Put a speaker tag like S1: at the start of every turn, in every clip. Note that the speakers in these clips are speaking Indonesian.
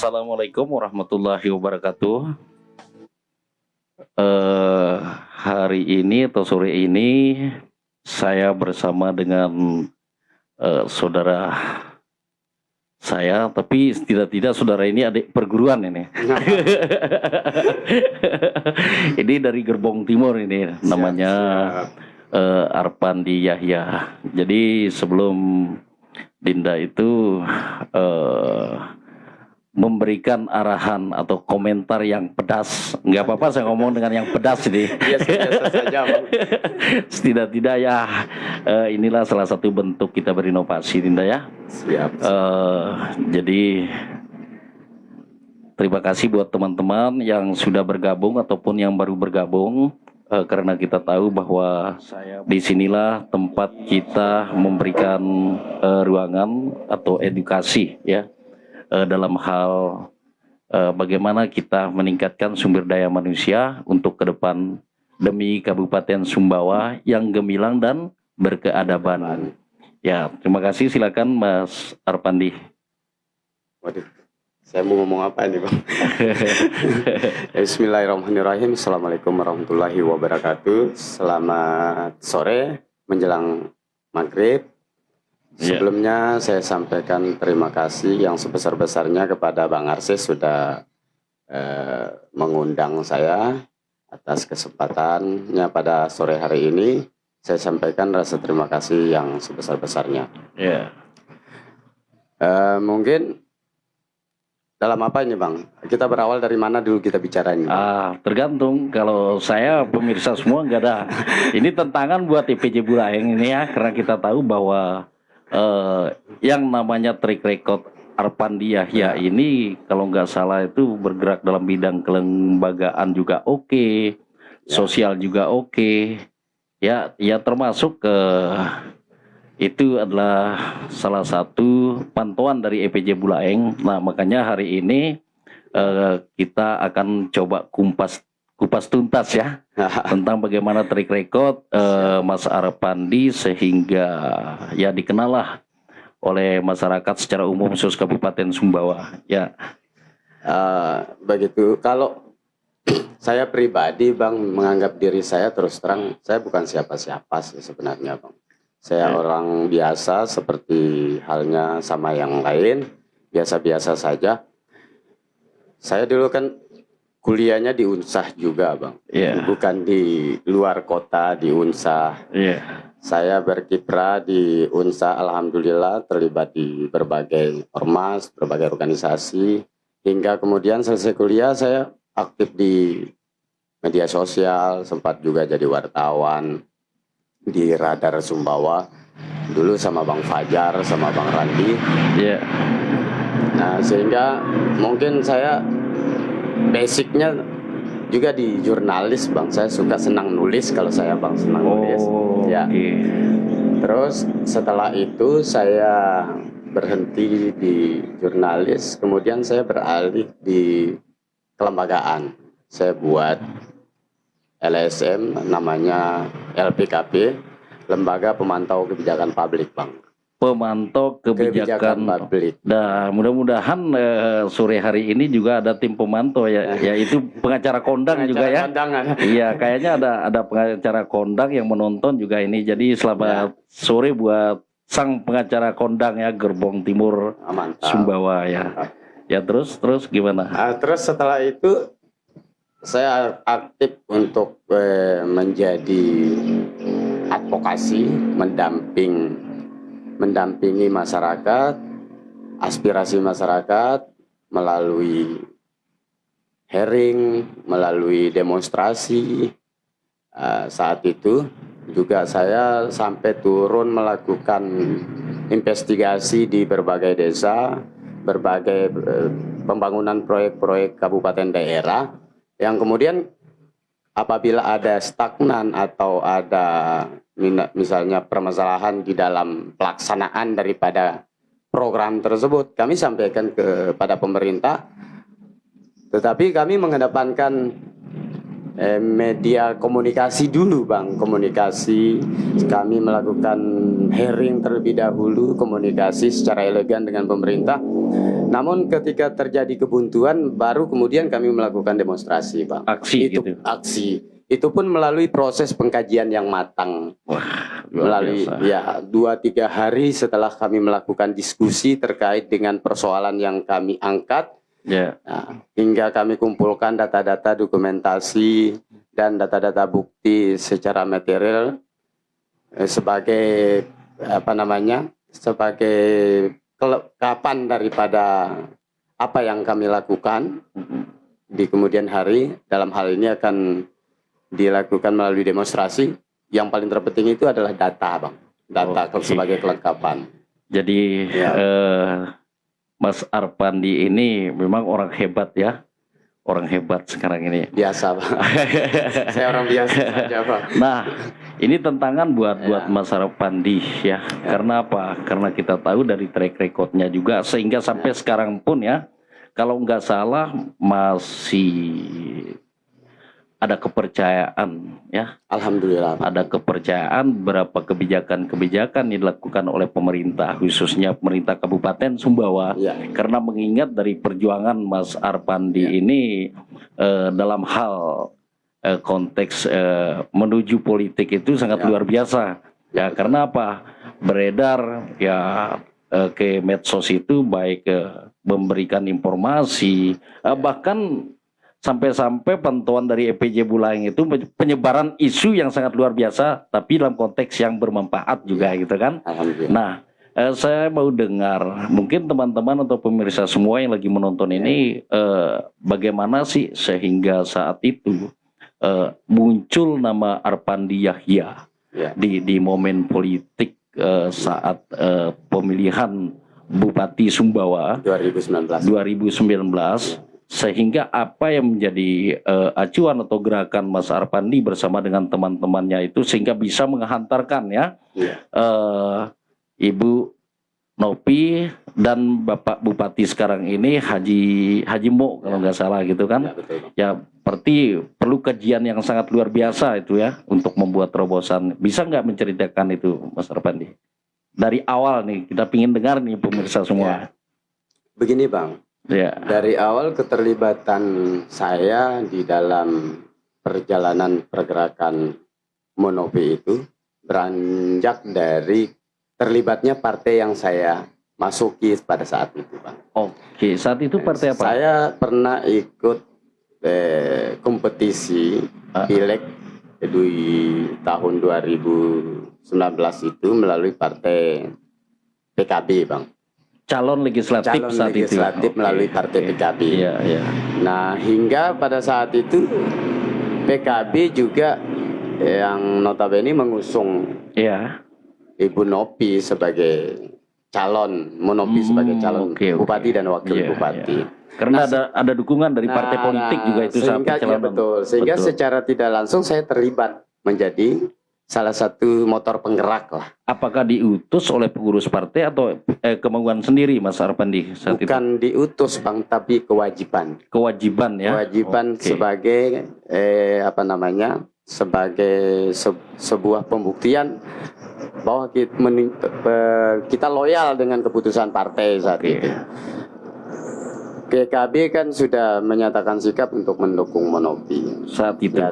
S1: Assalamualaikum warahmatullahi wabarakatuh. Hari ini atau sore ini saya bersama dengan saudara saya, tapi tidak saudara ini adik perguruan ini. Ini dari Gerbong Timur ini, namanya Arpandi Yahya. Jadi sebelum Dinda itu memberikan arahan atau komentar yang pedas, nggak apa-apa saya ngomong dengan yang pedas ini. Biasa saja. Tidak ya, inilah salah satu bentuk kita berinovasi, Dinda ya. Siap. Jadi terima kasih buat teman-teman yang sudah bergabung ataupun yang baru bergabung, karena kita tahu bahwa disinilah tempat kita memberikan ruangan atau edukasi ya, dalam hal bagaimana kita meningkatkan sumber daya manusia untuk ke depan demi Kabupaten Sumbawa yang gemilang dan berkeadaban. Ya, terima kasih. Silakan Mas Arpandi.
S2: Waduh, saya mau ngomong apa ini, Bang? Bismillahirrahmanirrahim. Assalamualaikum warahmatullahi wabarakatuh. Selamat sore menjelang maghrib. Sebelumnya saya sampaikan terima kasih yang sebesar-besarnya kepada Bang Arsis sudah mengundang saya atas kesempatannya pada sore hari ini. Saya sampaikan rasa terima kasih yang sebesar-besarnya. Mungkin dalam apa ini, Bang? Kita berawal dari mana dulu kita bicara ini?
S1: Tergantung. Kalau saya pemirsa semua nggak ada. Ini tentangan buat IPJ Buleleng ini ya, karena kita tahu bahwa yang namanya track record Arpandi Yahya ini kalau nggak salah itu bergerak dalam bidang kelembagaan juga oke, sosial juga oke, ya termasuk itu adalah salah satu pantauan dari IPJ Buleleng. Nah makanya hari ini kita akan coba kupas tuntas ya tentang bagaimana track record Mas Arpandi sehingga ya dikenal lah oleh masyarakat secara umum khusus Kabupaten Sumbawa ya.
S2: Begitu. Kalau saya pribadi, Bang, menganggap diri saya terus terang saya bukan siapa-siapa sih sebenarnya, Bang. Saya orang biasa seperti halnya sama yang lain, biasa-biasa saja. Saya dulu kan kuliahnya di Unsah juga, Bang. Bukan di luar kota, di Unsah. Saya berkiprah di Unsah, alhamdulillah terlibat di berbagai ormas, berbagai organisasi. Hingga kemudian selesai kuliah saya aktif di media sosial, sempat juga jadi wartawan di Radar Sumbawa. Dulu sama Bang Fajar, sama Bang Randi. Nah, sehingga mungkin saya basicnya juga di jurnalis, Bang. Saya suka senang nulis kalau saya, Bang, senang nulis. Terus setelah itu saya berhenti di jurnalis, kemudian saya beralih di kelembagaan. Saya buat LSM, namanya LPKP, Lembaga Pemantau Kebijakan Publik, Bang.
S1: Pemantau kebijakan publik. Nah, mudah-mudahan sore hari ini juga ada tim pemantau ya, yaitu pengacara kondang juga ya. Iya, kayaknya ada pengacara kondang yang menonton juga ini. Jadi selamat sore buat sang pengacara kondang ya, Gerbong Timur Sumbawa ya. Ya terus gimana?
S2: Terus setelah itu saya aktif untuk menjadi advokasi, mendampingi masyarakat, aspirasi masyarakat melalui hearing, melalui demonstrasi. Saat itu juga saya sampai turun melakukan investigasi di berbagai desa, berbagai pembangunan proyek-proyek kabupaten daerah, yang kemudian apabila ada stagnan atau ada misalnya permasalahan di dalam pelaksanaan daripada program tersebut, kami sampaikan kepada pemerintah. Tetapi kami mengedepankan media komunikasi dulu, Bang. Komunikasi, kami melakukan hearing terlebih dahulu, komunikasi secara elegan dengan pemerintah. Namun ketika terjadi kebuntuan, baru kemudian kami melakukan demonstrasi, Bang.
S1: Aksi
S2: Itu
S1: gitu.
S2: aksi. Itu pun melalui proses pengkajian yang matang.
S1: Wah, luar
S2: Melalui
S1: biasa.
S2: ya 2-3 hari setelah kami melakukan diskusi terkait dengan persoalan yang kami angkat.
S1: Ya,
S2: Nah, hingga kami kumpulkan data-data dokumentasi dan data-data bukti secara material sebagai sebagai kelengkapan daripada apa yang kami lakukan di kemudian hari. Dalam hal ini akan dilakukan melalui demonstrasi. Yang paling terpenting itu adalah data, Bang. Data
S1: Oke.
S2: sebagai kelengkapan.
S1: jadi
S2: Ya.
S1: Mas Arpandi ini memang orang hebat ya, orang hebat sekarang ini.
S2: Biasa, Bang. Saya orang biasa saja, Bang.
S1: Nah, ini tantangan buat
S2: Ya.
S1: Mas Arpandi ya. Karena apa? Karena kita tahu dari track recordnya juga, sehingga sampai sekarang pun ya, kalau nggak salah masih ada kepercayaan ya.
S2: Alhamdulillah.
S1: Ada kepercayaan berapa kebijakan-kebijakan yang dilakukan oleh pemerintah, khususnya pemerintah Kabupaten Sumbawa.
S2: Ya.
S1: Karena mengingat dari perjuangan Mas Arpandi ini dalam hal konteks menuju politik itu sangat luar biasa. Ya, karena apa? Beredar ya ke medsos itu baik memberikan informasi, bahkan sampai-sampai pantauan dari EPJ Buleleng itu penyebaran isu yang sangat luar biasa, tapi dalam konteks yang bermanfaat juga gitu kan.
S2: Alhamdulillah.
S1: Nah, saya mau dengar, mungkin teman-teman atau pemirsa semua yang lagi menonton ini, bagaimana sih sehingga saat itu muncul nama Arpandi Yahya
S2: Ya.
S1: di momen politik saat pemilihan Bupati Sumbawa
S2: 2019.
S1: 2019, sehingga apa yang menjadi acuan atau gerakan Mas Arpandi bersama dengan teman-temannya itu sehingga bisa menghantarkan ya
S2: Iya.
S1: Ibu Nopi dan Bapak Bupati sekarang ini Haji Mo kalau nggak salah gitu
S2: Ya,
S1: kan.
S2: betul, Bang.
S1: Ya berarti perlu kajian yang sangat luar biasa itu ya untuk membuat terobosan. Bisa nggak menceritakan itu Mas Arpandi? Dari awal nih kita pingin dengar nih pemirsa semua.
S2: Begini, Bang.
S1: Ya.
S2: Dari awal keterlibatan saya di dalam perjalanan pergerakan Monopi itu beranjak dari terlibatnya partai yang saya masuki pada saat itu, Bang.
S1: Oke, saat itu partai apa?
S2: Saya pernah ikut kompetisi pileg di tahun 2019 itu melalui partai PKB, Bang.
S1: Calon legislatif
S2: Calon
S1: saat
S2: legislatif
S1: itu.
S2: melalui
S1: Oke,
S2: partai
S1: oke.
S2: PKB.
S1: Iya, iya.
S2: Nah, hingga pada saat itu PKB juga yang notabene mengusung
S1: Iya.
S2: Ibu Nopi sebagai calon, Monopi sebagai calon
S1: Oke, oke.
S2: bupati dan wakil
S1: Iya,
S2: bupati.
S1: iya. Karena ada dukungan dari partai
S2: Nah,
S1: politik juga itu saat
S2: sehingga, ya
S1: pencalonan.
S2: betul. Sehingga
S1: Betul.
S2: secara tidak langsung saya terlibat menjadi salah satu motor penggerak lah.
S1: Apakah diutus oleh pengurus partai atau kemauan sendiri Mas Arpandi saat itu?
S2: Bukan diutus, Bang, tapi kewajiban.
S1: Kewajiban ya.
S2: Kewajiban
S1: Oke.
S2: sebagai sebagai sebuah pembuktian bahwa kita loyal dengan keputusan partai saat
S1: Oke.
S2: itu. PKB kan sudah menyatakan sikap untuk mendukung Monopi.
S1: Saat itu.
S2: Ya,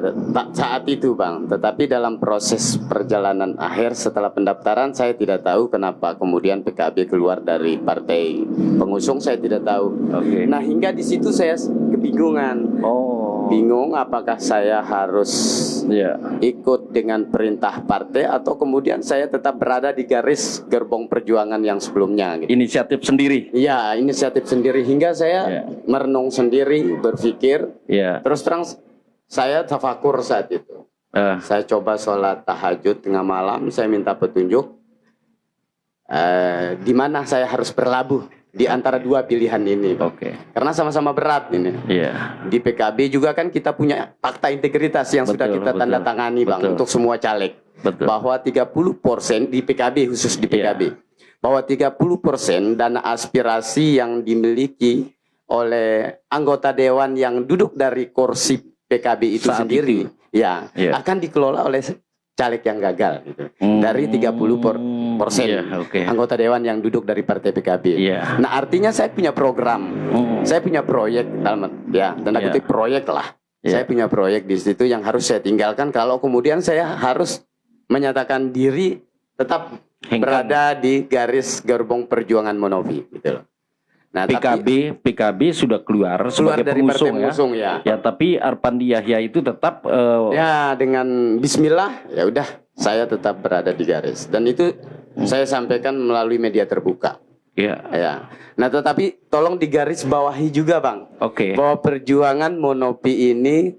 S2: saat itu, Bang. Tetapi dalam proses perjalanan akhir setelah pendaftaran, saya tidak tahu kenapa kemudian PKB keluar dari partai pengusung, saya tidak tahu.
S1: Oke.
S2: Nah, hingga di situ saya kebingungan.
S1: Oh.
S2: Bingung apakah saya harus
S1: Ya.
S2: ikut dengan perintah partai atau kemudian saya tetap berada di garis gerbong perjuangan yang sebelumnya gitu.
S1: Inisiatif sendiri.
S2: Ya, inisiatif sendiri hingga saya
S1: Ya.
S2: merenung sendiri, berpikir.
S1: Ya.
S2: Terus terang saya tafakur saat itu. Saya coba sholat tahajud tengah malam, saya minta petunjuk di mana saya harus berlabuh di antara dua pilihan ini, Bang.
S1: Oke.
S2: Karena sama-sama berat ini.
S1: Iya.
S2: Di PKB juga kan kita punya fakta integritas yang sudah
S1: Betul,
S2: kita
S1: betul.
S2: tanda tangani, Bang,
S1: Betul.
S2: untuk semua caleg.
S1: Betul.
S2: Bahwa 30% di PKB, khusus di PKB.
S1: Iya.
S2: Bahwa 30% dana aspirasi yang dimiliki oleh anggota dewan yang duduk dari kursi PKB itu
S1: Saat
S2: sendiri,
S1: itu.
S2: ya,
S1: Iya.
S2: akan dikelola oleh caleg yang gagal gitu. Dari 30
S1: Iya, oke.
S2: anggota dewan yang duduk dari Partai PKB.
S1: Iya.
S2: Nah, artinya saya punya program, saya punya proyek, tanda
S1: Iya.
S2: kutip proyek lah.
S1: Iya.
S2: Saya punya proyek di situ yang harus saya tinggalkan kalau kemudian saya harus menyatakan diri tetap
S1: Hengkang.
S2: berada di garis gerbong perjuangan Monovi, gitu loh. Nah,
S1: PKB sudah keluar sebagai
S2: dari partai
S1: pengusung,
S2: pengusung
S1: ya.
S2: ya.
S1: Ya, tapi Arpandi Yahya itu tetap
S2: Ya, dengan Bismillah, ya udah, saya tetap berada di garis. Dan itu saya sampaikan melalui media terbuka.
S1: ya.
S2: Ya. Nah, tetapi tolong digaris bawahi juga, Bang,
S1: Oke.
S2: bahwa perjuangan Monopi ini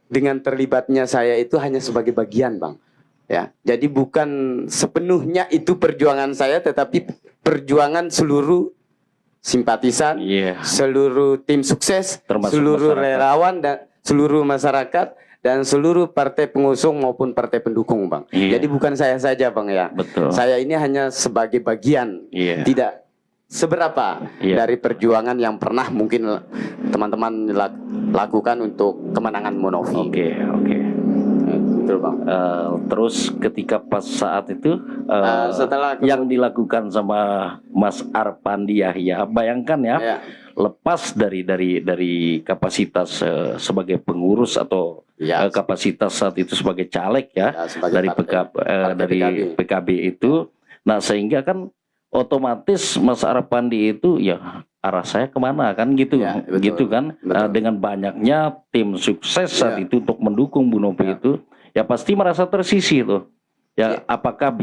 S2: dengan terlibatnya saya itu hanya sebagai bagian, Bang. Ya, jadi bukan sepenuhnya itu perjuangan saya, tetapi perjuangan seluruh simpatisan,
S1: Iya.
S2: seluruh tim sukses,
S1: Termasuk
S2: seluruh
S1: masyarakat.
S2: relawan dan seluruh masyarakat dan seluruh partai pengusung maupun partai pendukung, Bang.
S1: Iya.
S2: Jadi bukan saya saja, Bang, ya.
S1: Betul.
S2: Saya ini hanya sebagai bagian,
S1: Iya.
S2: tidak seberapa
S1: Iya.
S2: dari perjuangan yang pernah mungkin teman-teman lakukan untuk kemenangan Monovi.
S1: Oke.
S2: Betul, Bang.
S1: Terus ketika pas saat itu
S2: Setelah
S1: yang dilakukan sama Mas Arpandi Yahya, bayangkan ya,
S2: Ya.
S1: lepas dari kapasitas sebagai pengurus atau
S2: Ya.
S1: kapasitas saat itu sebagai caleg ya,
S2: Ya, sebagai
S1: dari
S2: partai
S1: dari PKB itu, nah sehingga kan otomatis Mas Arpandi itu ya arah saya kemana kan gitu,
S2: Ya, betul.
S1: gitu kan.
S2: Betul.
S1: Dengan banyaknya tim sukses saat
S2: Ya.
S1: itu untuk mendukung Bu Novi itu, ya pasti merasa tersisih tuh. Ya, apakah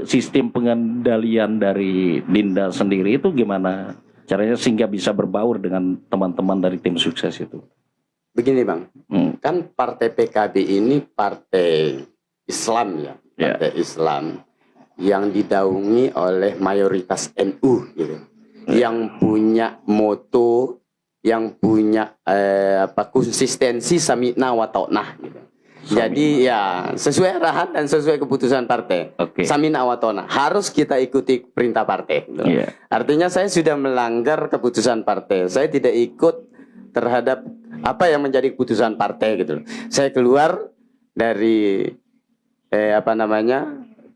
S1: sistem pengendalian dari Dinda sendiri itu gimana caranya sehingga bisa berbaur dengan teman-teman dari tim sukses itu?
S2: Begini, Bang,
S1: Hmm.
S2: kan partai PKB ini partai Islam ya,
S1: Ya.
S2: partai Islam yang didaungi oleh mayoritas NU gitu, yang punya moto, yang punya konsistensi sami'na wa ta'nah gitu. Jadi ya sesuai arahan dan sesuai keputusan partai.
S1: Oke.
S2: Sami'na wa ta'nah, harus kita ikuti perintah partai gitu.
S1: Iya.
S2: Artinya saya sudah melanggar keputusan partai. Saya tidak ikut terhadap apa yang menjadi keputusan partai gitu. Saya keluar dari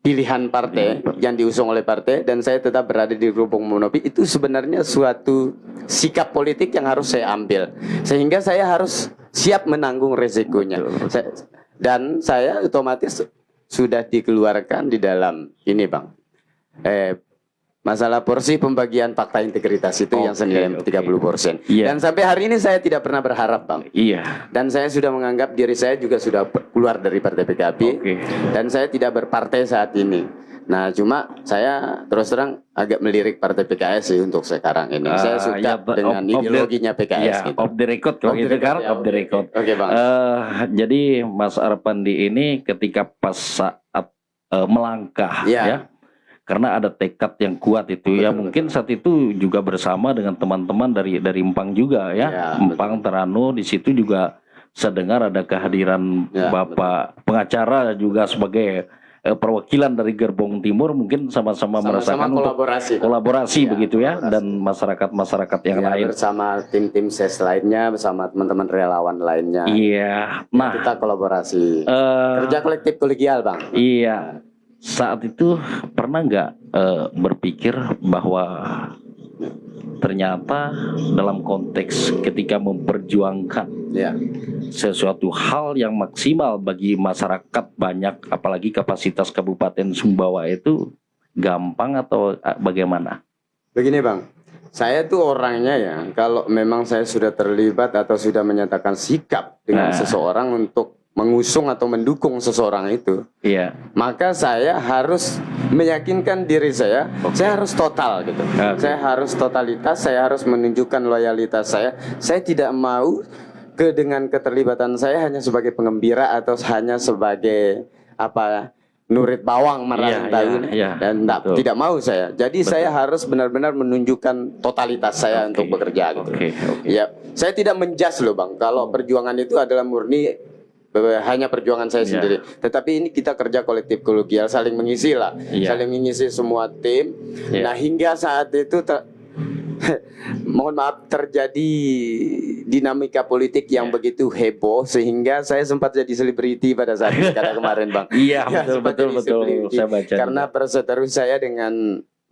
S2: pilihan partai yang diusung oleh partai dan saya tetap berada di gerbong Monopi. Itu sebenarnya suatu sikap politik yang harus saya ambil. Sehingga saya harus siap menanggung resikonya. Dan saya otomatis sudah dikeluarkan di dalam ini, Bang. Masalah porsi pembagian fakta integritas itu yang senilai 30%.
S1: Iya.
S2: Dan sampai hari ini saya tidak pernah berharap, Bang.
S1: Iya.
S2: Dan saya sudah menganggap diri saya juga sudah keluar dari partai PKB.
S1: Oke.
S2: Dan saya tidak berpartai saat ini. Nah, cuma saya terus terang agak melirik partai PKS sih untuk sekarang ini. Saya suka
S1: Ya,
S2: dengan ideologinya PKS
S1: ya,
S2: gitu.
S1: off the record kalau
S2: Off the
S1: gitu
S2: record,
S1: kan,
S2: ya,
S1: off the record.
S2: Oke, Bang.
S1: Jadi Mas Arpandi ini ketika pas saat melangkah
S2: Ya.
S1: ya, karena ada tekad yang kuat itu ya,
S2: Betul,
S1: mungkin saat itu juga bersama dengan teman-teman dari Empang juga ya,
S2: Ya,
S1: Empang Terano di situ juga saya dengar ada kehadiran
S2: Ya,
S1: Bapak pengacara juga sebagai perwakilan dari Gerbong Timur, mungkin sama-sama merasakan untuk kolaborasi
S2: Ya,
S1: begitu ya,
S2: kolaborasi.
S1: dan masyarakat-masyarakat yang
S2: Ya,
S1: lain.
S2: bersama tim-tim ses lainnya, bersama teman-teman relawan lainnya.
S1: Iya, nah
S2: Kita kolaborasi. Kerja kolektif kolegial, Bang.
S1: iya, saat itu pernah nggak berpikir bahwa ternyata dalam konteks ketika memperjuangkan
S2: Ya.
S1: sesuatu hal yang maksimal bagi masyarakat banyak, apalagi kapasitas Kabupaten Sumbawa itu gampang atau bagaimana?
S2: Begini, Bang. Saya tuh orangnya ya, kalau memang saya sudah terlibat atau sudah menyatakan sikap dengan seseorang untuk mengusung atau mendukung seseorang itu,
S1: Iya.
S2: maka saya harus meyakinkan diri saya harus total gitu. Saya harus totalitas, saya harus menunjukkan loyalitas saya. Saya tidak mau dengan keterlibatan saya hanya sebagai pengembira atau hanya sebagai nurit bawang merang daun, dan
S1: betul.
S2: tidak mau saya. Jadi saya harus benar-benar menunjukkan totalitas saya untuk bekerja gitu. Ya, saya tidak menjas loh, Bang. Kalau perjuangan itu adalah murni hanya perjuangan saya sendiri. Tetapi ini kita kerja kolektif kolegial, saling mengisi lah, saling mengisi semua tim. Nah, hingga saat itu mohon maaf, terjadi dinamika politik yang begitu heboh sehingga saya sempat jadi selebriti pada saat pilkada kemarin, Bang.
S1: Iya,
S2: Ya,
S1: betul
S2: sempat
S1: betul
S2: jadi
S1: betul.
S2: selebriti.
S1: Saya baca
S2: Karena
S1: juga.
S2: perseteru saya dengan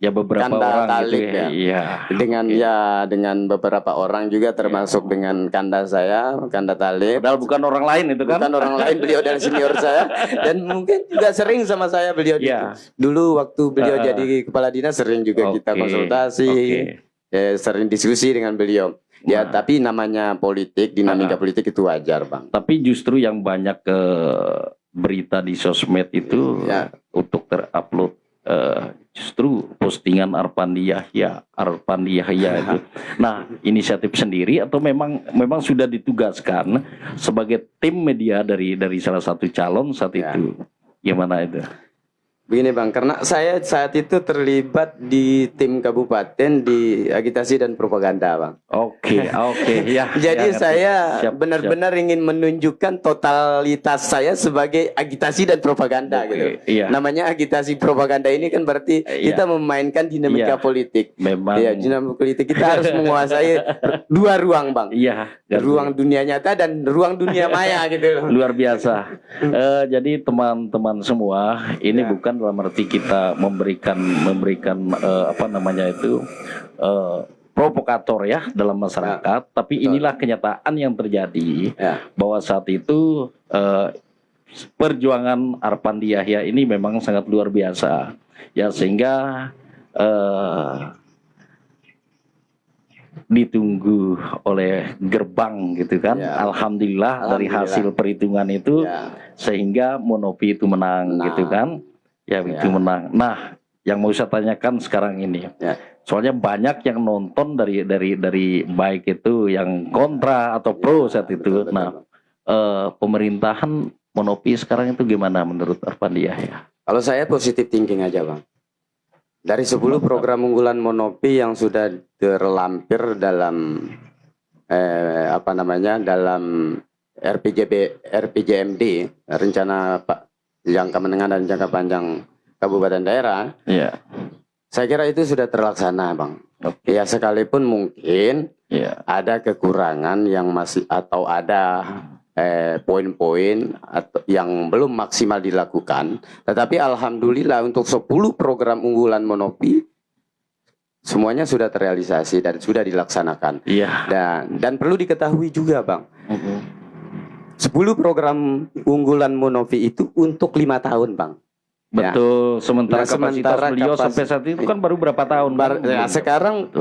S1: Ya beberapa
S2: Kanda
S1: orang gitu
S2: Talib
S1: ya.
S2: ya.
S1: Iya.
S2: dengan
S1: Oke.
S2: ya dengan beberapa orang juga termasuk dengan Kanda saya, Kanda Talib.
S1: Padahal bukan orang lain itu kan.
S2: Bukan orang lain, beliau dan senior saya, dan mungkin juga sering sama saya beliau
S1: Iya.
S2: dulu waktu beliau jadi kepala dinas sering juga kita
S1: Oke,
S2: konsultasi,
S1: oke.
S2: sering diskusi dengan beliau. Ya,
S1: Nah.
S2: tapi namanya politik, dinamika politik itu wajar, Bang.
S1: Tapi justru yang banyak berita di sosmed itu
S2: Ya.
S1: untuk terupload justru postingan Arpandi Yahya itu. Nah, inisiatif sendiri atau memang sudah ditugaskan sebagai tim media dari salah satu calon saat
S2: Ya.
S1: itu. Gimana itu?
S2: Begini, Bang, karena saya saat itu terlibat di tim kabupaten di agitasi dan propaganda, Bang.
S1: Oke, ya.
S2: Jadi
S1: ya,
S2: saya
S1: Siap,
S2: benar-benar ingin menunjukkan totalitas saya sebagai agitasi dan propaganda
S1: Oke,
S2: gitu.
S1: iya.
S2: Namanya agitasi propaganda ini kan berarti
S1: Iya.
S2: kita memainkan dinamika
S1: Iya.
S2: politik.
S1: Memang.
S2: Ya, dinamika politik kita harus menguasai dua ruang, Bang.
S1: Iya.
S2: Ruang dunia nyata dan ruang dunia maya gitu.
S1: Luar biasa. Jadi teman-teman semua, ini bukan dalam arti kita memberikan apa namanya itu provokator ya dalam masyarakat, tapi inilah kenyataan yang terjadi
S2: Ya.
S1: bahwa saat itu perjuangan Arpandi Yahya ini memang sangat luar biasa ya, sehingga ditunggu oleh gerbang gitu kan.
S2: Ya.
S1: Alhamdulillah dari hasil perhitungan itu
S2: Ya.
S1: sehingga Monopi itu menang gitu kan. Ya itu menang. Nah, yang mau saya tanyakan sekarang ini.
S2: Ya.
S1: Soalnya banyak yang nonton dari baik itu yang kontra atau pro saat itu.
S2: Betul,
S1: Nah, pemerintahan Monopi sekarang itu gimana menurut Arpandi Yahya?
S2: Kalau saya positif thinking aja, Bang. Dari 10 program unggulan Monopi yang sudah terlampir dalam dalam RPJMD, rencana jangka menengah dan jangka panjang kabupaten daerah.
S1: Iya.
S2: Saya kira itu sudah terlaksana, Bang.
S1: Oke.
S2: Ya, sekalipun mungkin
S1: Iya.
S2: ada kekurangan yang masih atau ada poin-poin yang belum maksimal dilakukan, tetapi alhamdulillah untuk 10 program unggulan Monopi semuanya sudah terrealisasi dan sudah dilaksanakan.
S1: Iya.
S2: Dan perlu diketahui juga, Bang, 10 program unggulan Monopi itu untuk 5 tahun, Bang.
S1: Betul, sementara
S2: Nah,
S1: kapasitas beliau sampai saat itu kan baru berapa tahun?
S2: Sekarang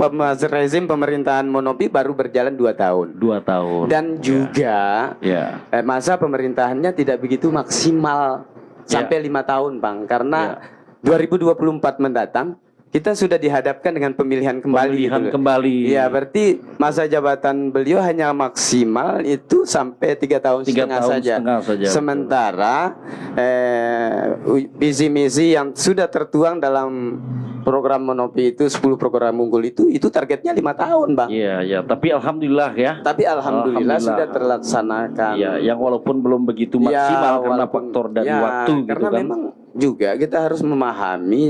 S2: rezim pemerintahan Monopi baru berjalan 2 tahun.
S1: 2 tahun.
S2: Dan juga
S1: Ya.
S2: masa pemerintahannya tidak begitu maksimal sampai 5 tahun, Bang. Karena 2024 mendatang kita sudah dihadapkan dengan pemilihan kembali. Ya, berarti masa jabatan beliau hanya maksimal itu sampai 3 tahun,
S1: 3 tahun
S2: saja. Sementara visi misi yang sudah tertuang dalam program Monopi itu 10 program unggul itu targetnya 5 tahun, Bang.
S1: Iya, ya. Tapi alhamdulillah ya.
S2: Tapi alhamdulillah sudah terlaksanakan.
S1: Iya, yang walaupun belum begitu maksimal karena faktor dari waktu
S2: karena
S1: gitu kan.
S2: memang juga kita harus memahami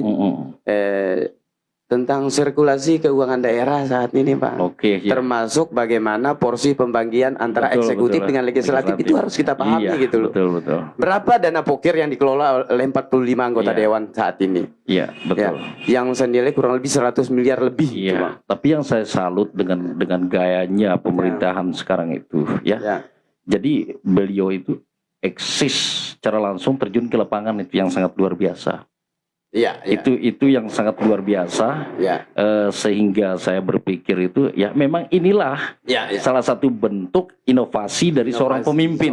S2: tentang sirkulasi keuangan daerah saat ini, Pak.
S1: Oke, ya.
S2: Termasuk bagaimana porsi pembagian antara eksekutif dengan legislatif itu harus kita pahami gitu loh.
S1: Betul.
S2: Berapa dana pokir yang dikelola oleh 45 anggota dewan saat ini?
S1: Iya, betul.
S2: Yang senilai kurang lebih 100 miliar lebih.
S1: Iya. Tapi yang saya salut dengan gayanya pemerintahan sekarang itu, ya. Jadi beliau itu eksis secara langsung terjun ke lapangan, itu yang sangat luar biasa.
S2: Iya.
S1: Itu yang sangat luar biasa. Sehingga saya berpikir itu ya memang inilah salah satu bentuk inovasi dari seorang pemimpin.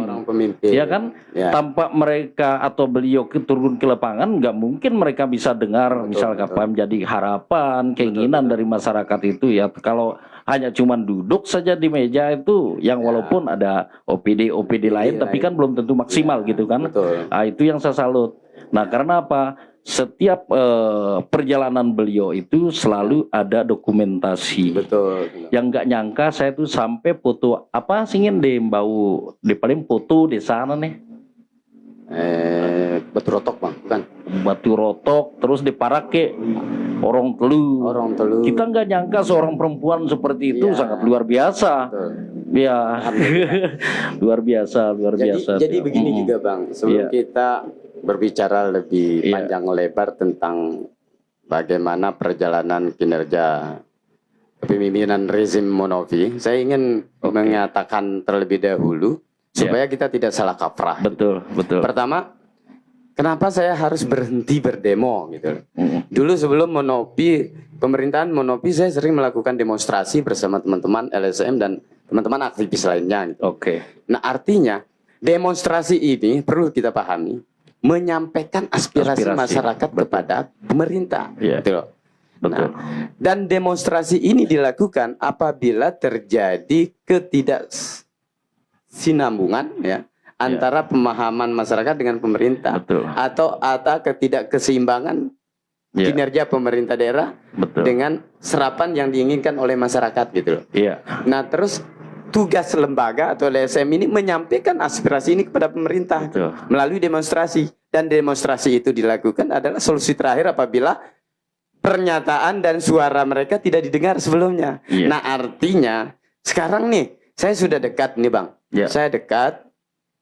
S1: Ya kan? Tanpa mereka atau beliau turun ke lapangan, nggak mungkin mereka bisa dengar misalnya apa menjadi harapan, keinginan dari masyarakat itu ya. Kalau hanya cuman duduk saja di meja itu, yang walaupun ada OPD lain, tapi kan belum tentu maksimal gitu kan. Nah, itu yang saya salut. Nah, karena apa? Setiap perjalanan beliau itu selalu ada dokumentasi.
S2: Betul.
S1: Yang nggak nyangka saya tuh sampai foto apa sih ingin bau di paling foto di sana nih.
S2: Batu rotok, Bang, bukan?
S1: Batu rotok terus di Parake Orang Telu.
S2: Orang Telu.
S1: Kita nggak nyangka seorang perempuan seperti itu
S2: Iya.
S1: sangat luar biasa.
S2: Betul.
S1: Ya,
S2: Alhamdulillah.
S1: luar biasa, luar biasa.
S2: Jadi
S1: tuh.
S2: begini juga Bang, sebelum
S1: Iya.
S2: kita berbicara lebih
S1: Iya.
S2: panjang lebar tentang bagaimana perjalanan kinerja kepemimpinan rezim Monovi, saya ingin mengatakan terlebih dahulu supaya kita tidak salah kaprah.
S1: Betul, betul.
S2: Pertama, kenapa saya harus berhenti berdemo gitu.
S1: Mm.
S2: Dulu sebelum Monopi, pemerintahan Monopi, saya sering melakukan demonstrasi bersama teman-teman LSM dan teman-teman aktivis lainnya. Gitu.
S1: Oke.
S2: Nah artinya demonstrasi ini perlu kita pahami menyampaikan aspirasi masyarakat kepada pemerintah.
S1: Iya.
S2: Gitu loh.
S1: Betul.
S2: Nah, dan demonstrasi ini dilakukan apabila terjadi ketidaksinambungan ya antara pemahaman masyarakat dengan pemerintah.
S1: Betul.
S2: Atau ketidakkeseimbangan
S1: Iya.
S2: kinerja pemerintah daerah
S1: Betul.
S2: dengan serapan yang diinginkan oleh masyarakat gitu loh.
S1: Iya.
S2: Nah terus tugas lembaga atau LSM ini menyampaikan aspirasi ini kepada pemerintah
S1: Betul.
S2: melalui demonstrasi, dan demonstrasi itu dilakukan adalah solusi terakhir apabila pernyataan dan suara mereka tidak didengar sebelumnya.
S1: Iya.
S2: Nah artinya sekarang nih saya sudah dekat nih Bang,
S1: Iya.
S2: saya dekat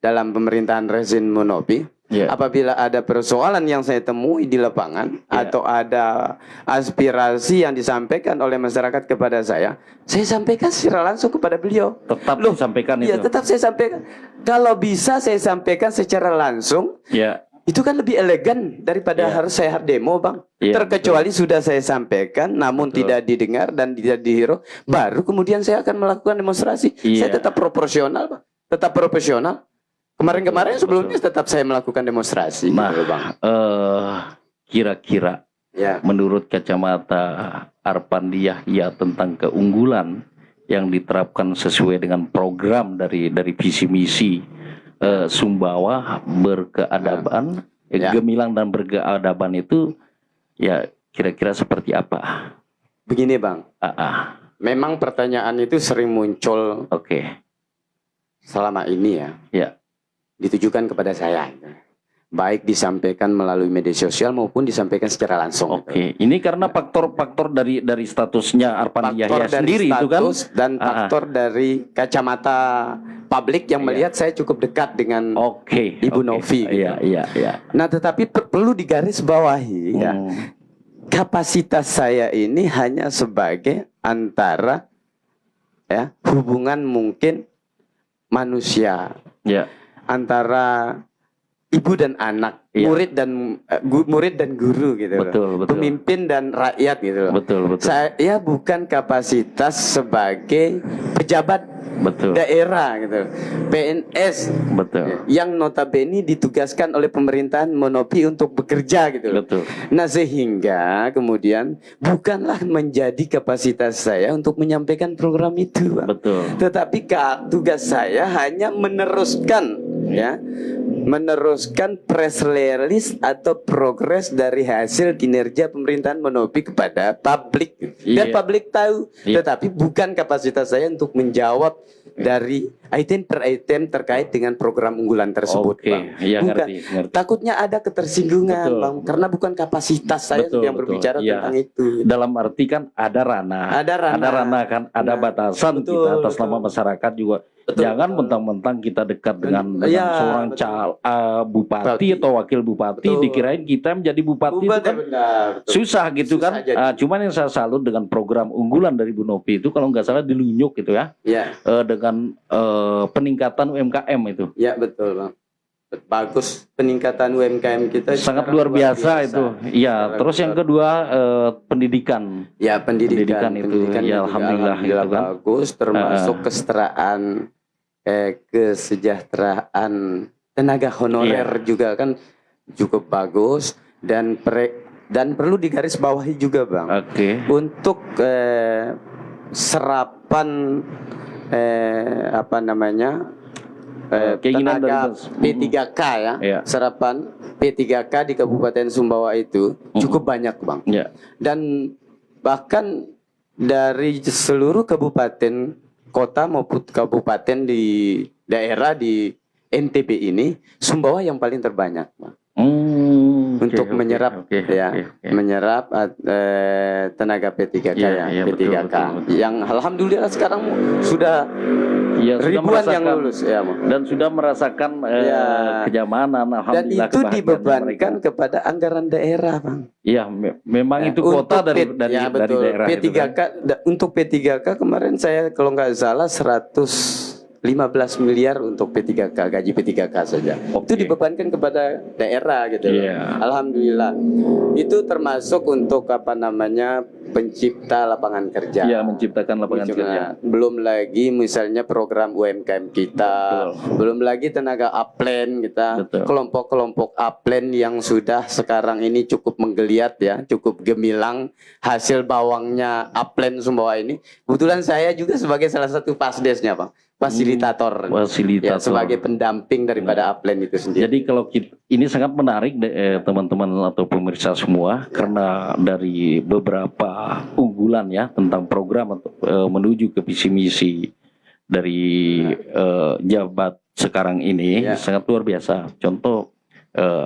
S2: dalam pemerintahan rezim Monopi.
S1: Iya.
S2: Apabila ada persoalan yang saya temui di lapangan atau ada aspirasi yang disampaikan oleh masyarakat kepada saya sampaikan secara langsung kepada beliau.
S1: Tetap
S2: Loh,
S1: disampaikan
S2: Iya,
S1: itu.
S2: tetap saya sampaikan. Kalau bisa saya sampaikan secara langsung,
S1: Ya.
S2: itu kan lebih elegan daripada
S1: Iya.
S2: harus saya demo, Bang.
S1: Iya,
S2: Terkecuali sudah saya sampaikan, namun
S1: Betul.
S2: tidak didengar dan tidak dihirau, baru kemudian saya akan melakukan demonstrasi.
S1: Iya.
S2: Saya tetap proporsional, Bang. Tetap profesional. Kemarin-kemarin
S1: Betul,
S2: sebelumnya tetap saya melakukan demonstrasi.
S1: Nah,
S2: gitu, Bang.
S1: Kira-kira
S2: Ya,
S1: menurut kacamata Arpandiah ya tentang keunggulan yang diterapkan sesuai dengan program dari visi misi Sumbawa berkeadaban,
S2: Ya.
S1: gemilang dan berkeadaban itu ya kira-kira seperti apa?
S2: begini, Bang.
S1: Memang
S2: Memang pertanyaan itu sering muncul
S1: oke.
S2: selama ini ya.
S1: Ya.
S2: Ditujukan kepada saya. Baik disampaikan melalui media sosial maupun disampaikan secara langsung.
S1: Oke, ini karena faktor-faktor dari statusnya Arpandiah
S2: Faktor
S1: ya
S2: dari
S1: sendiri itu kan.
S2: status dan faktor dari kacamata publik yang melihat saya cukup dekat dengan
S1: Oke.
S2: Ibu
S1: oke.
S2: Novi gitu.
S1: Iya, iya, iya.
S2: Nah tetapi perlu digarisbawahi ya, kapasitas saya ini hanya sebagai antara ya hubungan mungkin manusia
S1: Ya.
S2: antara ibu dan anak,
S1: Iya.
S2: murid dan guru gitu loh.
S1: Betul, betul.
S2: Pemimpin dan rakyat gitu loh.
S1: Betul, betul.
S2: Saya bukan kapasitas sebagai pejabat
S1: Betul.
S2: daerah gitu. PNS
S1: Betul.
S2: yang notabene ditugaskan oleh pemerintahan Monopi untuk bekerja gitu loh.
S1: Betul.
S2: Nah sehingga kemudian bukanlah menjadi kapasitas saya untuk menyampaikan program itu, Pak.
S1: Betul.
S2: Tetapi tugas saya hanya meneruskan ya, meneruskan press release atau progres dari hasil kinerja pemerintahan Monopi kepada publik dan
S1: Iya.
S2: publik tahu.
S1: Iya.
S2: Tetapi bukan kapasitas saya untuk menjawab dari item per item terkait dengan program unggulan tersebut,
S1: Oke,
S2: Bang.
S1: iya,
S2: Bukan.
S1: ngerti.
S2: Takutnya ada ketersinggungan,
S1: Betul.
S2: Bang, karena bukan kapasitas saya
S1: Betul,
S2: yang
S1: betul.
S2: berbicara
S1: Iya.
S2: tentang itu.
S1: Dalam arti kan ada ranah.
S2: Ada ranah.
S1: kan, ada
S2: Nah,
S1: batasan
S2: betul,
S1: kita atas
S2: betul.
S1: nama masyarakat juga.
S2: Betul,
S1: Jangan
S2: betul.
S1: mentang-mentang kita dekat dengan
S2: Iya,
S1: seorang
S2: betul.
S1: bupati
S2: Bupati.
S1: atau wakil bupati,
S2: Betul.
S1: dikirain kita menjadi bupati itu kan
S2: benar. Betul.
S1: susah gitu
S2: Susah
S1: kan.
S2: jadi.
S1: Cuman yang saya salut dengan program unggulan dari Bu Novi itu kalau nggak salah di Lunyuk gitu ya,
S2: Ya,
S1: dengan peningkatan UMKM itu.
S2: ya betul, Bang. Bagus peningkatan UMKM kita
S1: Sangat
S2: sekarang
S1: luar biasa itu. Iya,
S2: Sekarang
S1: terus yang
S2: luar-
S1: kedua pendidikan.
S2: Ya pendidikan
S1: itu, ya,
S2: juga
S1: alhamdulillah gitu kan.
S2: bagus, termasuk kesetaraan kesejahteraan tenaga honorer juga kan cukup bagus, dan perlu digarisbawahi juga, Bang,
S1: Oke.
S2: untuk serapan apa namanya
S1: Keinginan
S2: tenaga
S1: dari
S2: P3K ya,
S1: Iya.
S2: serapan P3K di Kabupaten Sumbawa itu cukup banyak, Bang.
S1: Ya.
S2: Dan bahkan dari seluruh kabupaten kota maupun kabupaten di daerah di NTB ini, Sumbawa yang paling terbanyak, Bang. untuk menyerap menyerap tenaga P3K
S1: Iya,
S2: P3K
S1: betul.
S2: yang alhamdulillah sekarang sudah
S1: Ya, sudah
S2: ribuan yang
S1: merasakan
S2: lulus ya, Mo.
S1: dan sudah merasakan
S2: Dan
S1: kenyamanan, alhamdulillah,
S2: itu
S1: kebahagiaan
S2: dibebankan
S1: mereka.
S2: kepada anggaran daerah, Bang.
S1: Iya, memang
S2: Ya,
S1: itu kota
S2: untuk
S1: dari
S2: betul.
S1: daerah itu kan.
S2: P3K untuk P3K kemarin saya kalau nggak salah 115 miliar untuk P3K, gaji P3K saja. Itu dibebankan kepada daerah gitu loh.
S1: Iya.
S2: Alhamdulillah. Itu termasuk untuk apa namanya pencipta lapangan kerja.
S1: Iya, menciptakan lapangan kerja.
S2: Belum lagi misalnya program UMKM kita, belum lagi tenaga upland kita,
S1: Betul.
S2: kelompok-kelompok upland yang sudah sekarang ini cukup menggeliat ya, cukup gemilang hasil bawangnya upland semua ini. Kebetulan saya juga sebagai salah satu pasdesnya, Bang, fasilitator, ya, sebagai pendamping daripada upland itu sendiri.
S1: Jadi kalau ini sangat menarik teman-teman atau pemirsa semua, karena dari beberapa unggulan ya tentang program atau menuju ke visi misi dari jabat sekarang ini sangat luar biasa. Contoh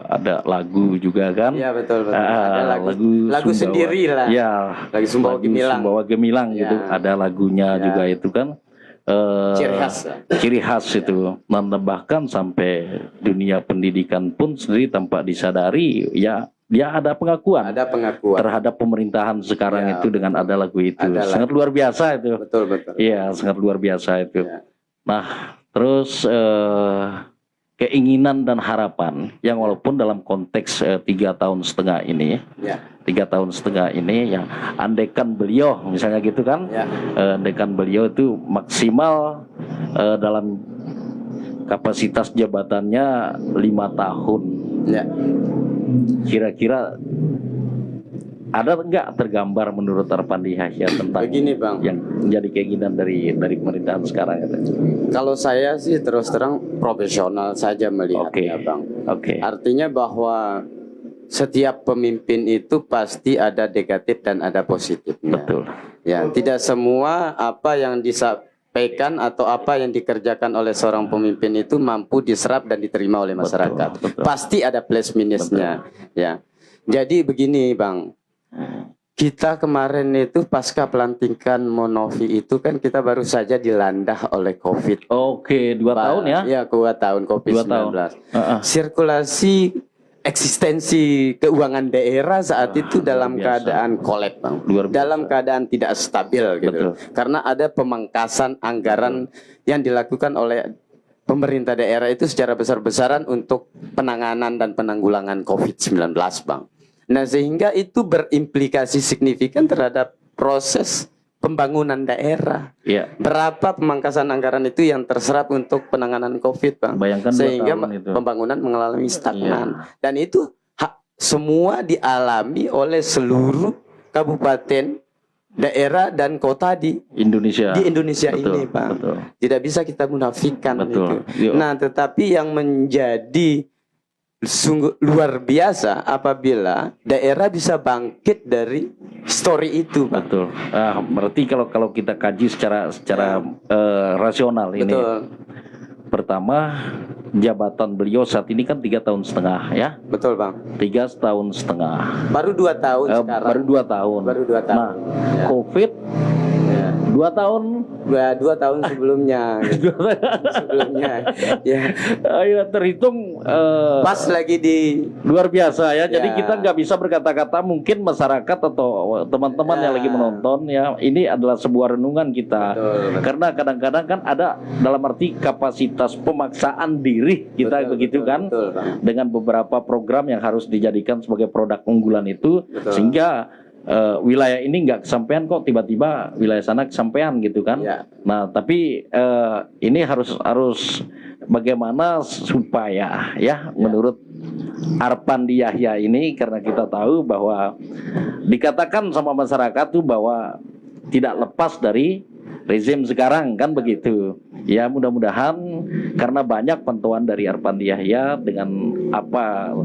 S1: ada lagu juga kan?
S2: Iya, betul. Ada lagu sendiri lah.
S1: Ya,
S2: lagu Sumbawa Gemilang.
S1: Sumbawa Gemilang gitu. Ada lagunya juga itu kan. Ciri khas itu, menambahkan sampai dunia pendidikan pun sendiri tanpa disadari ya dia ada pengakuan terhadap pemerintahan sekarang itu dengan ada lagu itu. Sangat luar biasa itu.
S2: Betul.
S1: Iya, sangat luar biasa itu.
S2: Ya.
S1: Nah, terus keinginan dan harapan yang walaupun dalam konteks 3,5 tahun ini, 3,5 tahun ini ya, andaikan beliau misalnya gitu kan, andaikan beliau itu maksimal dalam kapasitas jabatannya 5 tahun, kira-kira ada enggak tergambar menurut Arpandi Yahya tentang
S2: begini, Bang,
S1: yang menjadi keinginan dari pemerintahan sekarang itu?
S2: Kalau saya sih terus terang profesional saja melihatnya, Bang. Artinya bahwa setiap pemimpin itu pasti ada negatif dan ada positifnya.
S1: Betul.
S2: Ya, tidak semua apa yang disampaikan atau apa yang dikerjakan oleh seorang pemimpin itu mampu diserap dan diterima oleh masyarakat. Betul. Pasti ada plus minusnya. Ya. Jadi begini, Bang. Kita kemarin itu pasca pelantikan Monovi itu kan kita baru saja dilandah oleh COVID.
S1: 2 tahun ya?
S2: Ya, 2 tahun COVID-19. Sirkulasi eksistensi keuangan daerah saat itu dalam keadaan kolap, Bang. Dalam keadaan tidak stabil gitu. Karena ada pemangkasan anggaran yang dilakukan oleh pemerintah daerah itu secara besar-besaran untuk penanganan dan penanggulangan COVID-19, Bang. Nah, sehingga itu berimplikasi signifikan terhadap proses pembangunan daerah. Berapa pemangkasan anggaran itu yang terserap untuk penanganan COVID, Bang?
S1: Bayangkan
S2: sehingga pembangunan mengalami stagnan. Dan itu semua dialami oleh seluruh kabupaten, daerah dan kota di Indonesia ini, Bang. Tidak bisa kita munafikan itu. Nah, tetapi yang menjadi sungguh luar biasa apabila daerah bisa bangkit dari story itu, Bang.
S1: Berarti kalau kita kaji secara rasional ini. Pertama, jabatan beliau saat ini kan 3,5 tahun ya.
S2: Betul, Bang.
S1: 3,5 tahun.
S2: Baru 2 tahun sekarang.
S1: Baru 2 tahun. Nah, COVID 2 tahun.
S2: 2 tahun sebelumnya.
S1: Ya, terhitung
S2: pas lagi di
S1: luar biasa ya. Jadi kita nggak bisa berkata-kata, mungkin masyarakat atau teman-teman yang lagi menonton ya, ini adalah sebuah renungan kita. Karena kadang-kadang kan ada dalam arti kapasitas pemaksaan diri kita begitu kan, dengan beberapa program yang harus dijadikan sebagai produk unggulan itu, sehingga wilayah ini nggak kesampaian kok, tiba-tiba wilayah sana kesampaian gitu kan. Nah, tapi ini harus bagaimana supaya menurut Arpandi Yahya ini, karena kita tahu bahwa dikatakan sama masyarakat tuh bahwa tidak lepas dari rezim sekarang kan begitu. Ya, mudah-mudahan karena banyak pantauan dari Arpandi Yahya dengan apa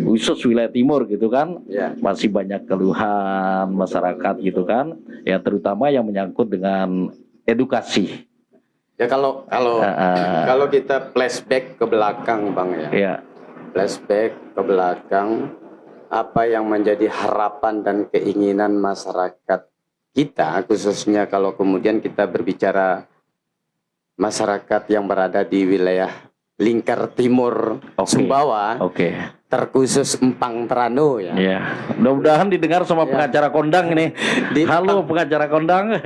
S1: khusus wilayah timur gitu kan, masih banyak keluhan masyarakat gitu kan, ya terutama yang menyangkut dengan edukasi.
S2: Ya, kalau kita flashback ke belakang, Bang, ya. Flashback ke belakang apa yang menjadi harapan dan keinginan masyarakat kita, khususnya kalau kemudian kita berbicara masyarakat yang berada di wilayah lingkar timur Sumbawa, terkhusus Empang Trano ya.
S1: Iya. Mudah-mudahan didengar sama pengacara kondang ini. Halo pengacara kondang.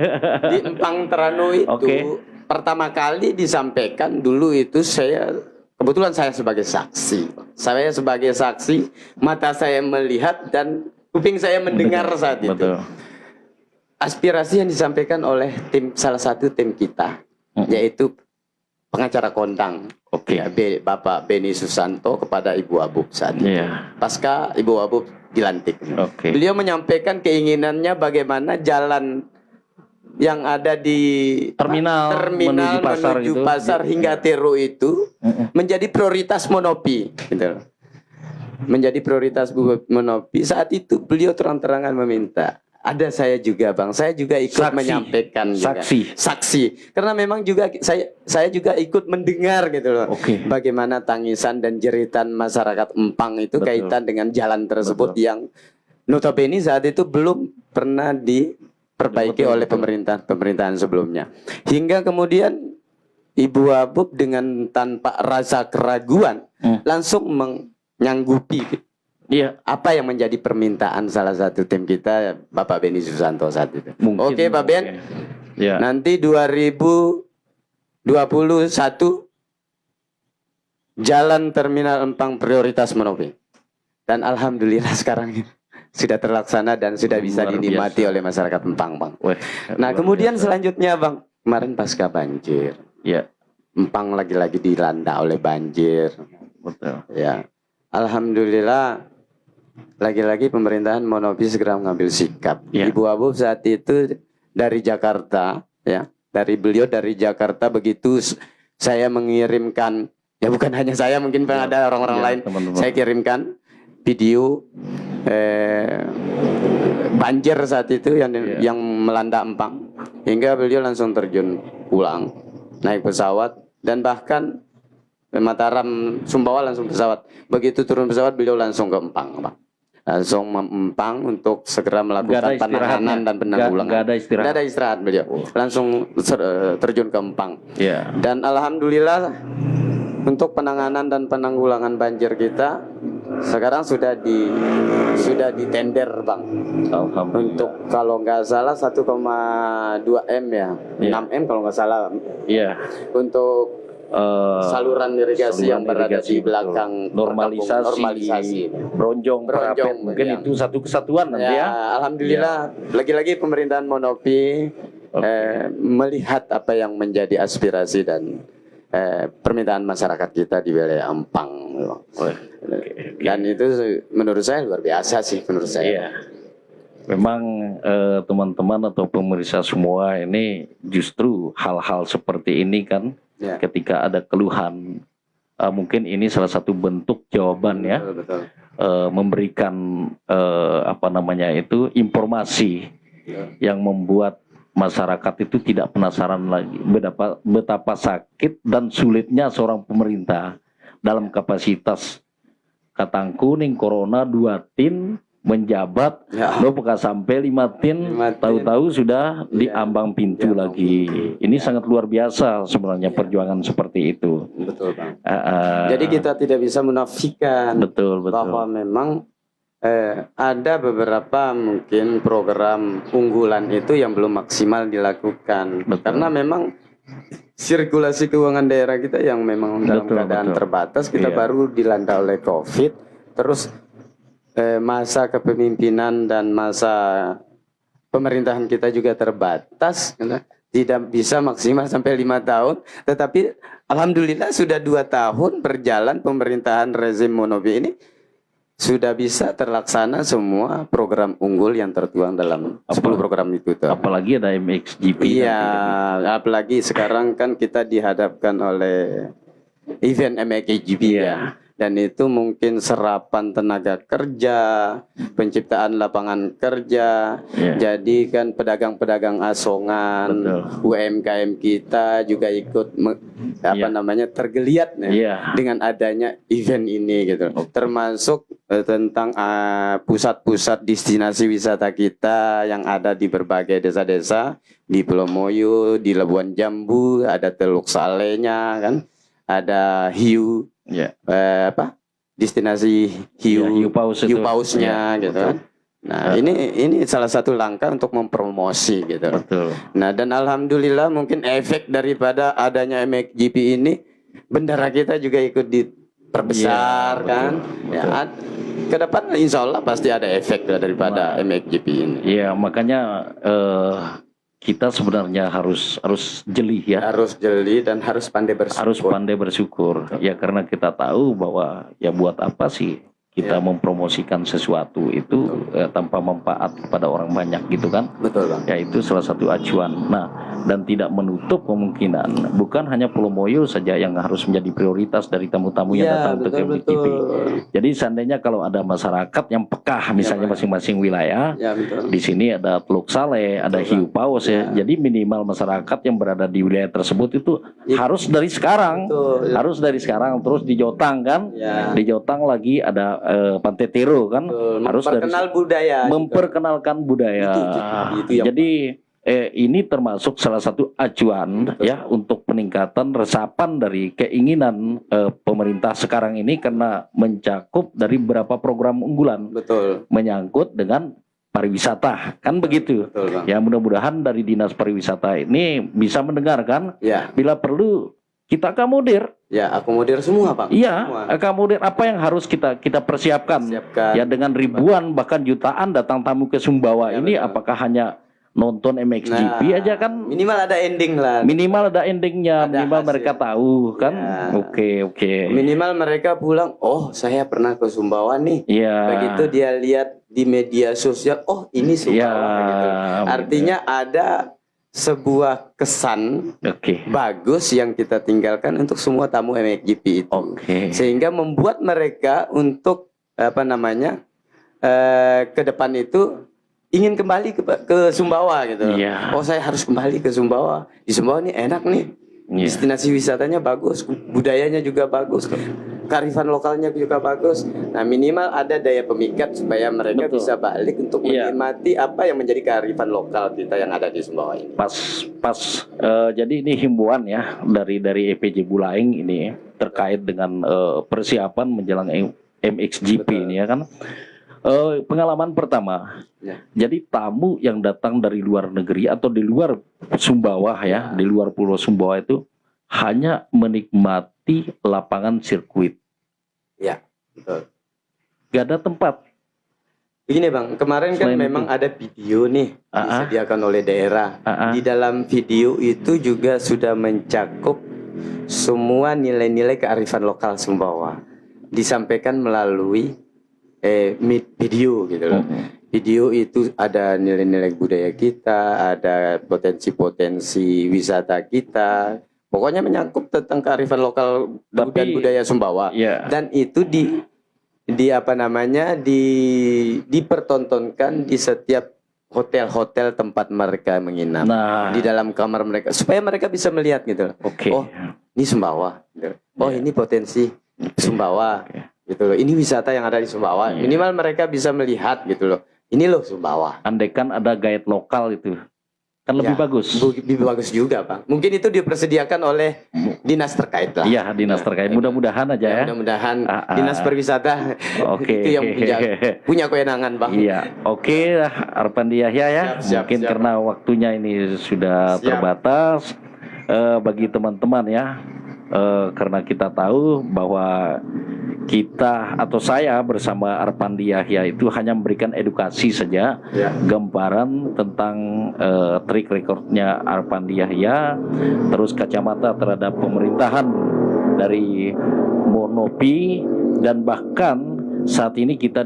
S2: Di Empang Trano itu pertama kali disampaikan dulu itu kebetulan saya sebagai saksi. Saya sebagai saksi, mata saya melihat dan kuping saya mendengar saat itu.
S1: Betul.
S2: Aspirasi yang disampaikan oleh salah satu tim kita, yaitu pengacara kondang, ya, Bapak Beni Susanto kepada Ibu Abub saat itu. Pasca Ibu Abub dilantik. Beliau menyampaikan keinginannya bagaimana jalan yang ada di terminal menuju pasar hingga Tero itu menjadi prioritas Monopi, gitu. Menjadi prioritas Monopi. Saat itu beliau terang-terangan meminta. Ada saya juga Bang, saya juga ikut menyampaikan juga. Saksi. Karena memang juga saya juga ikut mendengar gitu loh. Bagaimana tangisan dan jeritan masyarakat Empang itu kaitan dengan jalan tersebut yang notabene saat itu belum pernah diperbaiki oleh pemerintahan sebelumnya. Hingga kemudian Ibu Abub dengan tanpa rasa keraguan langsung menyanggupi apa yang menjadi permintaan salah satu tim kita, Bapak Beni Susanto saat itu. Oke Pak Ben, nanti 2021 jalan terminal Empang prioritas Monopi. Dan alhamdulillah sekarang sudah terlaksana dan sudah bisa dinikmati oleh masyarakat Empang, Bang. Nah kemudian selanjutnya Bang, kemarin pasca banjir, Empang lagi-lagi dilanda oleh banjir. Ya, alhamdulillah. Lagi-lagi pemerintahan Monopi segera mengambil sikap. Ibu Abub saat itu dari Jakarta, ya, beliau dari Jakarta begitu saya mengirimkan, ya bukan hanya saya, mungkin ada orang-orang lain, saya kirimkan video banjir saat itu yang melanda Empang, hingga beliau langsung terjun pulang, naik pesawat dan bahkan Mataram Sumbawa langsung pesawat. Begitu turun pesawat beliau langsung ke Empang, Pak. Langsung Empang untuk segera melakukan penanganan dan penanggulangan. Nggak ada istirahat beliau. Langsung terjun ke Empang. Dan alhamdulillah untuk penanganan dan penanggulangan banjir kita sekarang sudah ditender Bang. Untuk kalau nggak salah 1,2 M ya, 6 M kalau nggak salah. Untuk saluran irigasi yang berada di belakang normalisasi Bronjong mungkin itu satu kesatuan nanti ya. Alhamdulillah lagi-lagi pemerintahan Monopi melihat apa yang menjadi aspirasi dan permintaan masyarakat kita di wilayah Empang. Dan itu menurut saya luar biasa sih menurut saya.
S1: Memang teman-teman atau pemirsa semua ini justru hal-hal seperti ini kan ketika ada keluhan, mungkin ini salah satu bentuk jawaban ya, memberikan informasi yang membuat masyarakat itu tidak penasaran lagi betapa sakit dan sulitnya seorang pemerintah dalam kapasitas Katang Kuning Corona 2 tin menjabat, lo bukan sampai 5 tin, tahu-tahu sudah diambang pintu lagi. Ini sangat luar biasa sebenarnya perjuangan seperti itu.
S2: Betul Bang. Jadi kita tidak bisa menafikan bahwa memang ada beberapa mungkin program unggulan itu yang belum maksimal dilakukan. Karena memang sirkulasi keuangan daerah kita yang memang dalam keadaan terbatas, kita baru dilanda oleh COVID, terus masa kepemimpinan dan masa pemerintahan kita juga terbatas, tidak bisa maksimal sampai 5 tahun. Tetapi alhamdulillah sudah 2 tahun berjalan pemerintahan rezim Monopi ini, sudah bisa terlaksana semua program unggul yang tertuang dalam 10 program itu.
S1: Apalagi ada MXGP.
S2: Iya, apalagi sekarang kan kita dihadapkan oleh event MXGP ya. Dan itu mungkin serapan tenaga kerja, penciptaan lapangan kerja, jadi kan pedagang-pedagang asongan, UMKM kita juga ikut tergeliat dengan adanya event ini gitu. Termasuk tentang pusat-pusat destinasi wisata kita yang ada di berbagai desa-desa, di Pulau Moyo, di Labuan Jambu, ada Teluk Salehnya kan, ada hiu,
S1: Ya.
S2: destinasi
S1: Ya,
S2: hiu,
S1: hiu paus itu.
S2: hiu pausnya
S1: Ya,
S2: gitu kan. Nah, ini salah satu langkah untuk mempromosi gitu.
S1: Betul.
S2: Nah, dan alhamdulillah mungkin efek daripada adanya MXGP ini, bendera kita juga ikut diperbesar
S1: Iya,
S2: kan.
S1: betul,
S2: Ya,
S1: betul.
S2: ke depan insya Allah pasti ada efek daripada MXGP ini.
S1: Iya, makanya kita sebenarnya harus jeli ya.
S2: Harus jeli dan harus pandai bersyukur.
S1: Harus pandai bersyukur. Ya karena kita tahu bahwa ya buat apa sih kita
S2: Ya.
S1: mempromosikan sesuatu itu tanpa manfaat kepada orang banyak gitu kan.
S2: Betul Bang.
S1: Ya itu salah satu acuan. Nah, dan tidak menutup kemungkinan bukan hanya Pulau Moyo saja yang harus menjadi prioritas dari tamu-tamu yang datang untuk MXGP. Jadi seandainya kalau ada masyarakat yang peka misalnya masing-masing wilayah,
S2: Ya, betul.
S1: di sini ada Teluk Saleh, ada hiu paus ya. Jadi minimal masyarakat yang berada di wilayah tersebut itu harus dari sekarang,
S2: Betul.
S1: harus dari sekarang terus di Jotang kan,
S2: Ya.
S1: di Jotang lagi ada Pantai Tero kan, harus dari
S2: Memperkenal budaya.
S1: memperkenalkan budaya.
S2: Itu yang
S1: Jadi ini termasuk salah satu acuan ya untuk peningkatan resapan dari keinginan pemerintah sekarang ini karena mencakup dari beberapa program unggulan
S2: Betul.
S1: menyangkut dengan pariwisata kan begitu.
S2: Betul Bang.
S1: Ya mudah-mudahan dari Dinas Pariwisata ini bisa mendengarkan
S2: Ya,
S1: bila perlu kita akomodir.
S2: ya akomodir semua Pak.
S1: Iya,
S2: Semua.
S1: akomodir apa yang harus kita persiapkan.
S2: Siapkan.
S1: Ya dengan ribuan bahkan jutaan datang tamu ke Sumbawa
S2: Ya,
S1: ini
S2: betul.
S1: apakah hanya nonton MXGP aja kan?
S2: Minimal ada ending lah.
S1: Minimal ada endingnya,
S2: Ada
S1: minimal
S2: hasil.
S1: mereka tahu kan?
S2: Ya.
S1: Oke.
S2: Minimal mereka pulang, oh saya pernah ke Sumbawa nih.
S1: Iya.
S2: Begitu dia lihat di media sosial, oh ini Sumbawa
S1: Iya,
S2: gitu. Artinya ada sebuah kesan
S1: Oke.
S2: bagus yang kita tinggalkan untuk semua tamu MXGP itu.
S1: Oke.
S2: Sehingga membuat mereka untuk ke depan itu ingin kembali ke Sumbawa gitu.
S1: Iya.
S2: Oh saya harus kembali ke Sumbawa. Di Sumbawa ini enak nih.
S1: Iya.
S2: Destinasi wisatanya bagus, budayanya juga bagus, kearifan lokalnya juga bagus. Nah minimal ada daya pemikat supaya mereka
S1: Betul.
S2: bisa balik untuk
S1: Iya.
S2: menikmati apa yang menjadi kearifan lokal kita yang ada di Sumbawa ini.
S1: Pas jadi ini himbauan ya dari EPJ Bulaing ini terkait dengan persiapan menjelang MXGP
S2: Betul.
S1: ini ya kan. Pengalaman pertama.
S2: Ya.
S1: Jadi tamu yang datang dari luar negeri atau di luar Sumbawa ya, di luar Pulau Sumbawa itu hanya menikmati lapangan sirkuit.
S2: Ya, betul.
S1: Gak ada tempat.
S2: Begini Bang, kemarin kan
S1: Selain
S2: memang ada video nih disediakan oleh daerah. Di dalam video itu juga sudah mencakup semua nilai-nilai kearifan lokal Sumbawa. Disampaikan melalui video gitu loh. Video itu ada nilai-nilai budaya kita, ada potensi-potensi wisata kita. Pokoknya menyangkut tentang kearifan lokal dan budaya Sumbawa.
S1: Ya.
S2: Dan itu dipertontonkan di setiap hotel-hotel tempat mereka menginap.
S1: Nah,
S2: Di dalam kamar mereka supaya mereka bisa melihat gitu loh.
S1: oke.
S2: Oh, ini Sumbawa. Gitu. Oh, ini potensi Sumbawa.
S1: Oke.
S2: Gitu loh. Ini wisata yang ada di Sumbawa.
S1: Iya.
S2: Minimal mereka bisa melihat gitu loh. Ini loh Sumbawa.
S1: Andaikan ada guide lokal itu kan lebih
S2: Ya,
S1: bagus.
S2: Lebih bagus juga, Pak. Mungkin itu dipersediakan oleh dinas terkait lah.
S1: Iya, dinas terkait. Mudah-mudahan aja ya.
S2: Mudah-mudahan
S1: Ah, ah.
S2: dinas pariwisata
S1: Oke.
S2: itu yang punya kewenangan, Bang.
S1: Iya, oke Arpandi Yahya ya.
S2: Siap,
S1: Mungkin
S2: siap.
S1: karena waktunya ini sudah
S2: Siap.
S1: terbatas bagi teman-teman ya. Karena kita tahu bahwa kita atau saya bersama Arpandi Yahya itu hanya memberikan edukasi saja,
S2: Ya.
S1: gambaran tentang track recordnya Arpandi Yahya, terus kacamata terhadap pemerintahan dari Monopi, dan bahkan saat ini kita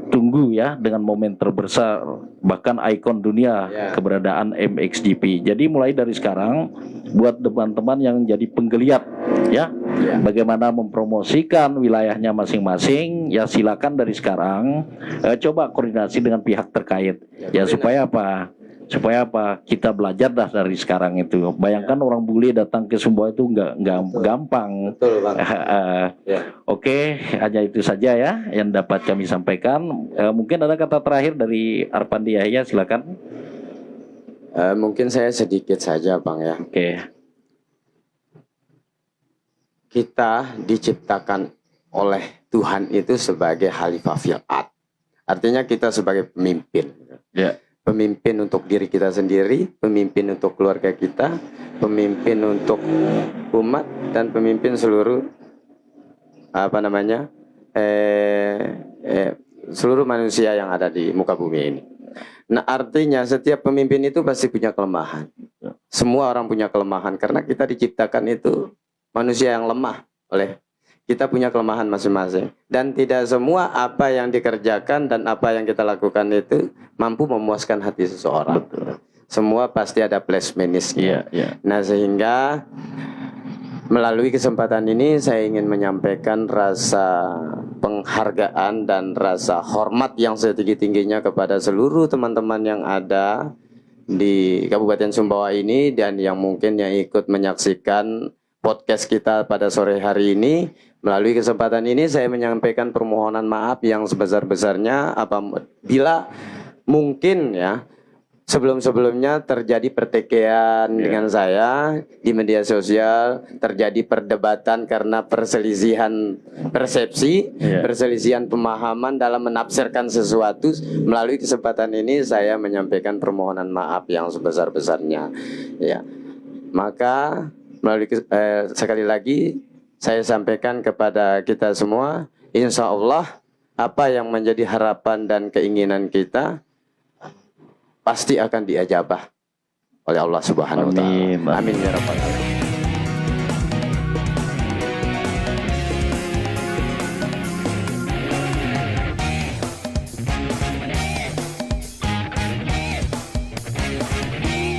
S1: ditunggu ya dengan momen terbesar, bahkan ikon dunia
S2: Ya.
S1: keberadaan MXGP. Jadi mulai dari sekarang buat teman-teman yang jadi penggeliat ya,
S2: Ya.
S1: bagaimana mempromosikan wilayahnya masing-masing, ya silakan dari sekarang coba koordinasi dengan pihak terkait
S2: Ya,
S1: ya supaya apa, supaya apa? Kita belajar dah dari sekarang itu. Bayangkan orang bule datang ke Sumbawa itu nggak gampang.
S2: Betul Bang. Ya.
S1: Oke, hanya itu saja ya yang dapat kami sampaikan. Mungkin ada kata terakhir dari Arpandi Yahya, silakan.
S2: Mungkin saya sedikit saja Bang ya.
S1: Oke.
S2: Kita diciptakan oleh Tuhan itu sebagai khalifah fil ard. Artinya kita sebagai pemimpin.
S1: Ya.
S2: Pemimpin untuk diri kita sendiri, pemimpin untuk keluarga kita, pemimpin untuk umat, dan pemimpin seluruh seluruh manusia yang ada di muka bumi ini. Nah, artinya setiap pemimpin itu pasti punya kelemahan. Semua orang punya kelemahan karena kita diciptakan itu manusia yang lemah. Oleh kita punya kelemahan masing-masing, dan tidak semua apa yang dikerjakan dan apa yang kita lakukan itu mampu memuaskan hati seseorang.
S1: Betul.
S2: Semua pasti ada plus minusnya. Nah, sehingga melalui kesempatan ini saya ingin menyampaikan rasa penghargaan dan rasa hormat yang setinggi-tingginya kepada seluruh teman-teman yang ada di Kabupaten Sumbawa ini dan yang mungkin yang ikut menyaksikan podcast kita pada sore hari ini. Melalui kesempatan ini saya menyampaikan permohonan maaf yang sebesar-besarnya apabila mungkin ya sebelum-sebelumnya terjadi pertikaian dengan saya di media sosial, terjadi perdebatan karena perselisihan persepsi, perselisihan pemahaman dalam menafsirkan sesuatu. Melalui kesempatan ini saya menyampaikan permohonan maaf yang sebesar-besarnya. Ya, maka melalui sekali lagi saya sampaikan kepada kita semua, insya Allah apa yang menjadi harapan dan keinginan kita pasti akan diijabah oleh Allah Subhanahu wa taala. Amin ya rabbal alamin.